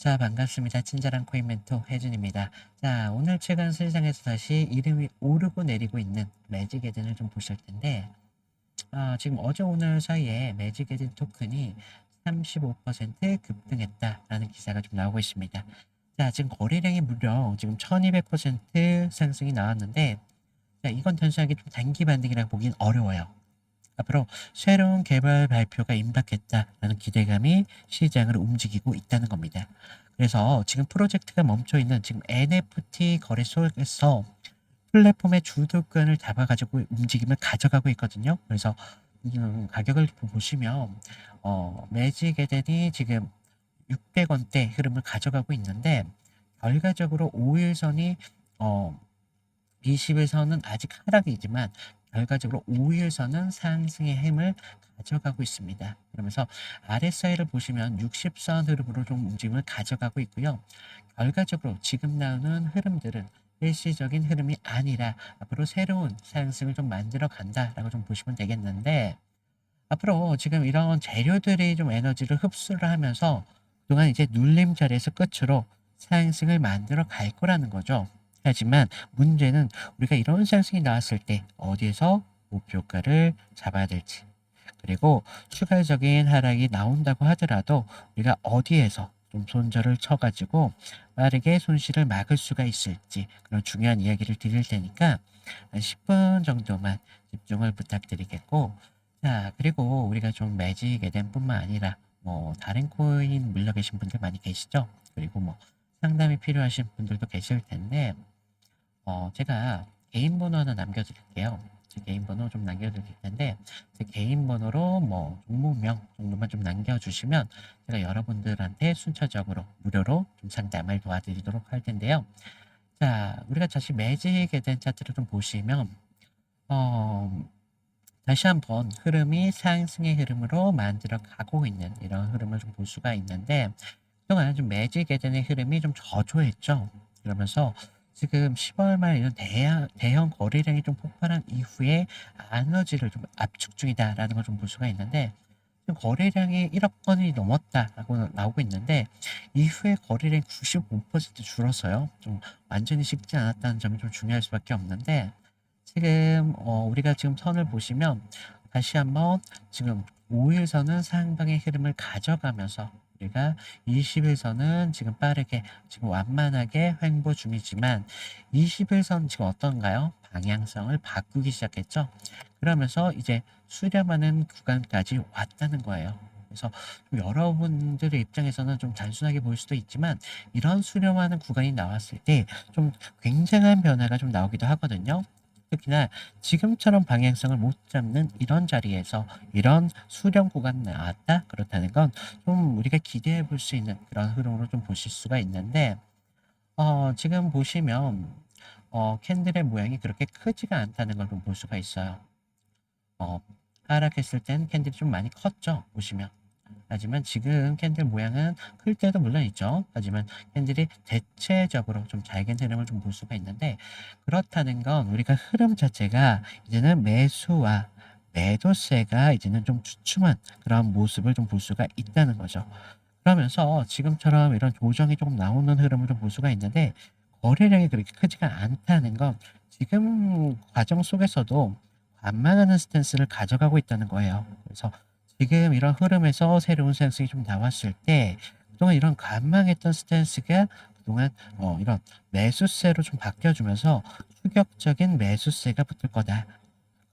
자, 반갑습니다. 친절한 코인 멘토 혜준입니다. 자, 오늘 최근 시장에서 다시 이름이 오르고 내리고 있는 매직 에덴을 좀 보실 텐데, 지금 어제 오늘 사이에 매직 에덴 토큰이 35% 급등했다라는 기사가 좀 나오고 있습니다. 자, 지금 거래량이 무려 지금 1200% 상승이 나왔는데, 자, 이건 단순하게 좀 단기 반등이라고 보기는 어려워요. 앞으로 새로운 개발 발표가 임박했다라는 기대감이 시장을 움직이고 있다는 겁니다. 그래서 지금 프로젝트가 멈춰 있는 지금 NFT 거래소에서 플랫폼의 주도권을 잡아가지고 움직임을 가져가고 있거든요. 그래서 가격을 보시면 매직 에덴이 지금 600원대 흐름을 가져가고 있는데, 결과적으로 5일선이 20일선은 아직 하락이지만 결과적으로 5일선은 상승의 힘을 가져가고 있습니다. 그러면서 RSI를 보시면 60선 흐름으로 좀 움직임을 가져가고 있고요. 결과적으로 지금 나오는 흐름들은 일시적인 흐름이 아니라 앞으로 새로운 상승을 좀 만들어 간다라고 좀 보시면 되겠는데, 앞으로 지금 이런 재료들이 좀 에너지를 흡수를 하면서 그동안 이제 눌림 자리에서 끝으로 상승을 만들어 갈 거라는 거죠. 하지만 문제는 우리가 이런 상승이 나왔을 때 어디에서 목표가를 잡아야 될지, 그리고 추가적인 하락이 나온다고 하더라도 우리가 어디에서 좀 손절을 쳐가지고 빠르게 손실을 막을 수가 있을지, 그런 중요한 이야기를 드릴 테니까 한 10분 정도만 집중을 부탁드리겠고, 자, 그리고 우리가 좀 매직 에덴뿐만 아니라 뭐 다른 코인 물려 계신 분들 많이 계시죠? 그리고 뭐 상담이 필요하신 분들도 계실 텐데, 제가 개인 번호 하나 남겨드릴게요. 제 개인 번호 좀 남겨드릴 텐데, 제 개인 번호로 뭐 종목명 정도만 좀 남겨주시면 제가 여러분들한테 순차적으로 무료로 좀 상담을 도와드리도록 할 텐데요. 자, 우리가 다시 매직 에덴 차트를 좀 보시면, 어, 다시 한번 흐름이 상승의 흐름으로 만들어 가고 있는 이런 흐름을 좀 볼 수가 있는데, 그동안 좀 매직 에덴의 흐름이 좀 저조했죠. 그러면서 지금 10월 말 이런 대형 거래량이 좀 폭발한 이후에 에너지를 좀 압축 중이다라는 걸 좀 볼 수가 있는데, 지금 거래량이 1억 건이 넘었다라고 나오고 있는데, 이후에 거래량이 95% 줄었어요. 좀 완전히 식지 않았다는 점이 좀 중요할 수밖에 없는데, 지금 우리가 지금 선을 보시면 다시 한번 지금 5일선은 상방의 흐름을 가져가면서 우리가 20일선은 지금 빠르게 지금 완만하게 횡보 중이지만, 20일선 지금 어떤가요? 방향성을 바꾸기 시작했죠. 그러면서 이제 수렴하는 구간까지 왔다는 거예요. 그래서 좀 여러분들의 입장에서는 좀 단순하게 보일 수도 있지만, 이런 수렴하는 구간이 나왔을 때 좀 굉장한 변화가 좀 나오기도 하거든요. 특히나 지금처럼 방향성을 못 잡는 이런 자리에서 이런 수렴 구간 나왔다? 그렇다는 건 좀 우리가 기대해 볼 수 있는 그런 흐름으로 좀 보실 수가 있는데, 지금 보시면 캔들의 모양이 그렇게 크지가 않다는 걸 좀 볼 수가 있어요. 어, 하락했을 땐 캔들이 좀 많이 컸죠, 보시면. 하지만 지금 캔들 모양은 클 때도 물론 있죠. 하지만 캔들이 대체적으로 좀 잘긴 흐름을 좀 볼 수가 있는데, 그렇다는 건 우리가 흐름 자체가 이제는 매수와 매도세가 이제는 좀 주춤한 그런 모습을 좀 볼 수가 있다는 거죠. 그러면서 지금처럼 이런 조정이 조금 나오는 흐름을 좀 볼 수가 있는데, 거래량이 그렇게 크지가 않다는 건 지금 과정 속에서도 관망하는 스탠스를 가져가고 있다는 거예요. 그래서 지금 이런 흐름에서 새로운 상승이 좀 나왔을 때 그동안 이런 관망했던 스탠스가 그동안 이런 매수세로 좀 바뀌어주면서 추격적인 매수세가 붙을 거다.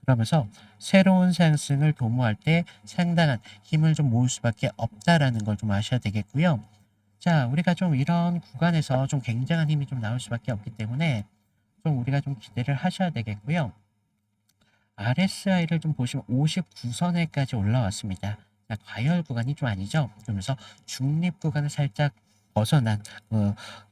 그러면서 새로운 상승을 도모할 때 상당한 힘을 좀 모을 수밖에 없다라는 걸 좀 아셔야 되겠고요. 자, 우리가 좀 이런 구간에서 좀 굉장한 힘이 좀 나올 수밖에 없기 때문에 좀 우리가 좀 기대를 하셔야 되겠고요. RSI를 좀 보시면 59선에까지 올라왔습니다. 자, 과열 구간이 좀 아니죠. 그러면서 중립 구간을 살짝 벗어난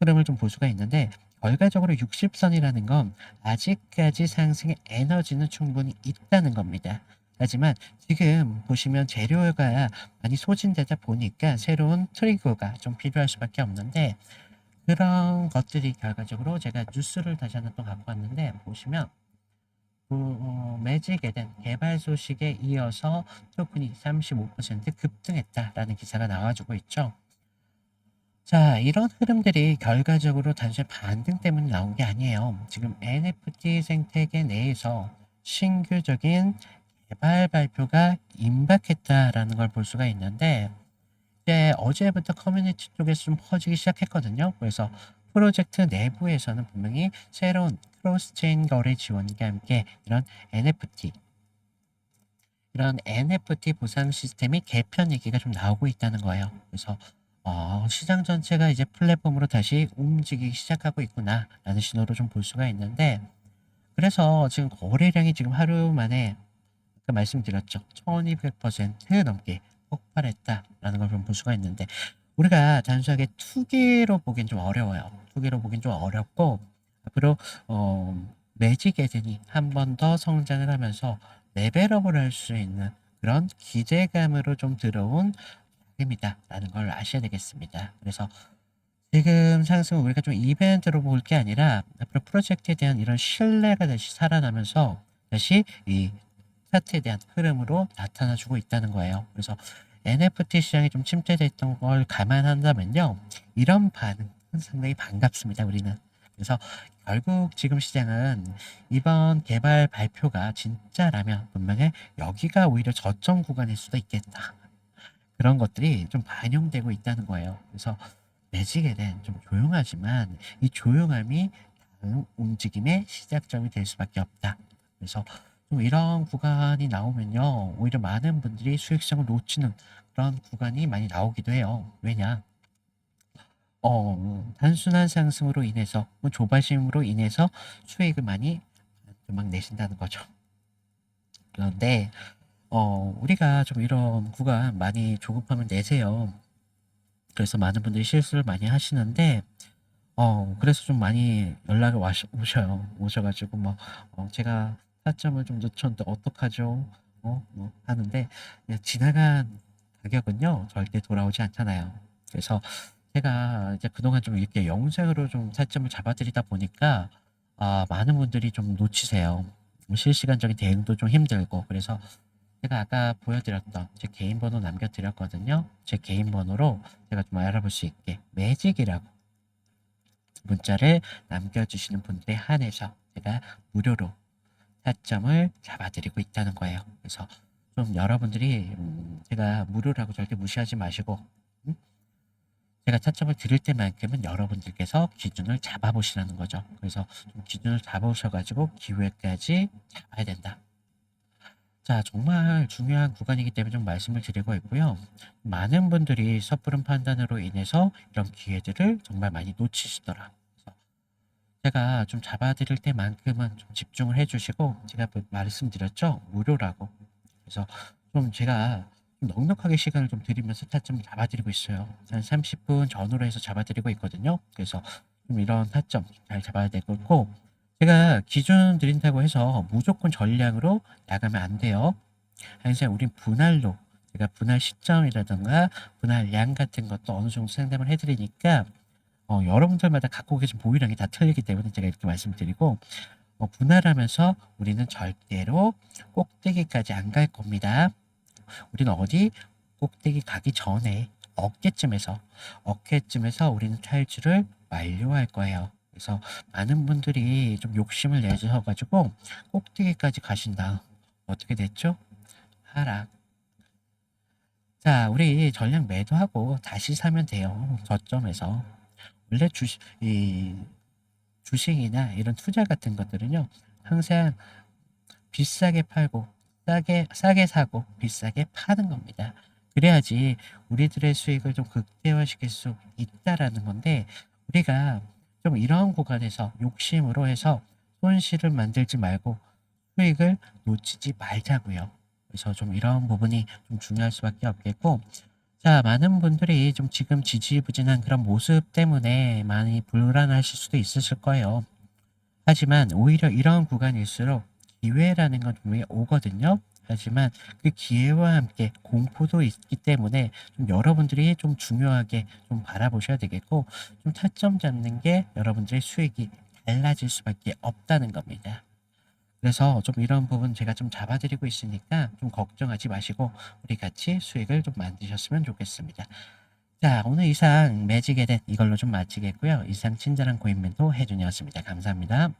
흐름을 좀 볼 수가 있는데, 결과적으로 60선이라는 건 아직까지 상승의 에너지는 충분히 있다는 겁니다. 하지만 지금 보시면 재료가 많이 소진되다 보니까 새로운 트리거가 좀 필요할 수밖에 없는데, 그런 것들이 결과적으로 제가 뉴스를 다시 하나 또 갖고 왔는데, 보시면 매직 에덴 개발 소식에 이어서 토큰이 35% 급등했다라는 기사가 나와주고 있죠. 자, 이런 흐름들이 결과적으로 단순히 반등 때문에 나온 게 아니에요. 지금 NFT 생태계 내에서 신규적인 개발 발표가 임박했다라는 걸 볼 수가 있는데, 이제 어제부터 커뮤니티 쪽에서 좀 퍼지기 시작했거든요. 그래서 프로젝트 내부에서는 분명히 새로운 크로스체인 거래 지원과 함께 이런 NFT 보상 시스템이 개편 얘기가 좀 나오고 있다는 거예요. 그래서 시장 전체가 이제 플랫폼으로 다시 움직이기 시작하고 있구나라는 신호로 좀 볼 수가 있는데, 그래서 지금 거래량이 지금 하루 만에 아까 말씀드렸죠. 1200% 넘게 폭발했다라는 걸 좀 볼 수가 있는데, 우리가 단순하게 투기로 보기엔 좀 어려워요. 투기로 보기엔 좀 어렵고, 앞으로 매직 에덴이 한 번 더 성장을 하면서 레벨업을 할 수 있는 그런 기대감으로 좀 들어온 자금이다라는 걸 아셔야 되겠습니다. 그래서 지금 상승은 우리가 좀 이벤트로 볼 게 아니라 앞으로 프로젝트에 대한 이런 신뢰가 다시 살아나면서 다시 이 차트에 대한 흐름으로 나타나주고 있다는 거예요. 그래서 NFT 시장이 좀 침체됐던 걸 감안한다면요, 이런 반응은 상당히 반갑습니다, 우리는. 그래서 결국 지금 시장은 이번 개발 발표가 진짜라면 분명히 여기가 오히려 저점 구간일 수도 있겠다. 그런 것들이 좀 반영되고 있다는 거예요. 그래서 매직에 대한 좀 조용하지만 이 조용함이 다음 움직임의 시작점이 될 수밖에 없다. 그래서 좀 이런 구간이 나오면요, 오히려 많은 분들이 수익성을 놓치는 그런 구간이 많이 나오기도 해요. 왜냐? 단순한 상승으로 인해서, 뭐 조바심으로 인해서 수익을 많이 막 내신다는 거죠. 그런데 우리가 좀 이런 구간 많이 조급하면 내세요. 그래서 많은 분들이 실수를 많이 하시는데, 그래서 좀 많이 연락이 오셔가지고, 뭐, 제가 타점을 좀 늦췄는데 어떡하죠? 뭐 하는데, 그냥 지나간 가격은요, 절대 돌아오지 않잖아요. 그래서 제가 이제 그동안 좀 이렇게 영상으로 좀 타점을 잡아드리다 보니까, 많은 분들이 좀 놓치세요. 실시간적인 대응도 좀 힘들고, 그래서 제가 아까 보여드렸던 제 개인 번호 남겨드렸거든요. 제 개인 번호로 제가 좀 알아볼 수 있게 매직이라고 문자를 남겨주시는 분들에 한해서 제가 무료로 타점을 잡아드리고 있다는 거예요. 그래서 좀 여러분들이 제가 무료라고 절대 무시하지 마시고, 음? 제가 타점을 드릴 때만큼은 여러분들께서 기준을 잡아보시라는 거죠. 그래서 좀 기준을 잡아오셔가지고 기회까지 잡아야 된다. 자, 정말 중요한 구간이기 때문에 좀 말씀을 드리고 있고요. 많은 분들이 섣부른 판단으로 인해서 이런 기회들을 정말 많이 놓치시더라. 그래서 제가 좀 잡아드릴 때만큼은 좀 집중을 해주시고, 제가 말씀드렸죠? 무료라고. 그래서 좀 제가 좀 넉넉하게 시간을 좀 드리면서 타점 잡아드리고 있어요. 한 30분 전후로 해서 잡아드리고 있거든요. 그래서 좀 이런 타점 잘 잡아야 되고, 제가 기준 드린다고 해서 무조건 전량으로 나가면 안 돼요. 항상 우린 분할로, 제가 분할 시점이라든가 분할량 같은 것도 어느 정도 상담을 해드리니까, 여러분들마다 갖고 계신 보유량이 다 틀리기 때문에 제가 이렇게 말씀드리고, 분할하면서 우리는 절대로 꼭대기까지 안 갈 겁니다. 우리는 어디 꼭대기 가기 전에 어깨쯤에서 우리는 탈출을 완료할 거예요. 그래서 많은 분들이 좀 욕심을 내셔가지고 꼭대기까지 가신 다음 어떻게 됐죠? 하락. 자, 우리 전량 매도하고 다시 사면 돼요. 저점에서. 원래 주식이나 이런 투자 같은 것들은요, 항상 비싸게 팔고 싸게 사고 비싸게 파는 겁니다. 그래야지 우리들의 수익을 좀 극대화시킬 수 있다라는 건데, 우리가 좀 이런 구간에서 욕심으로 해서 손실을 만들지 말고 수익을 놓치지 말자고요. 그래서 좀 이런 부분이 좀 중요할 수밖에 없겠고, 자, 많은 분들이 좀 지금 지지부진한 그런 모습 때문에 많이 불안하실 수도 있으실 거예요. 하지만 오히려 이런 구간일수록 기회라는 건 분명히 오거든요. 하지만 그 기회와 함께 공포도 있기 때문에 좀 여러분들이 좀 중요하게 좀 바라보셔야 되겠고, 좀 타점 잡는 게 여러분들의 수익이 달라질 수밖에 없다는 겁니다. 그래서 좀 이런 부분 제가 좀 잡아드리고 있으니까 좀 걱정하지 마시고 우리 같이 수익을 좀 만드셨으면 좋겠습니다. 자, 오늘 이상 매직 에댓 이걸로 좀 마치겠고요. 이상 친절한 고인 멘토 혜준이었습니다. 감사합니다.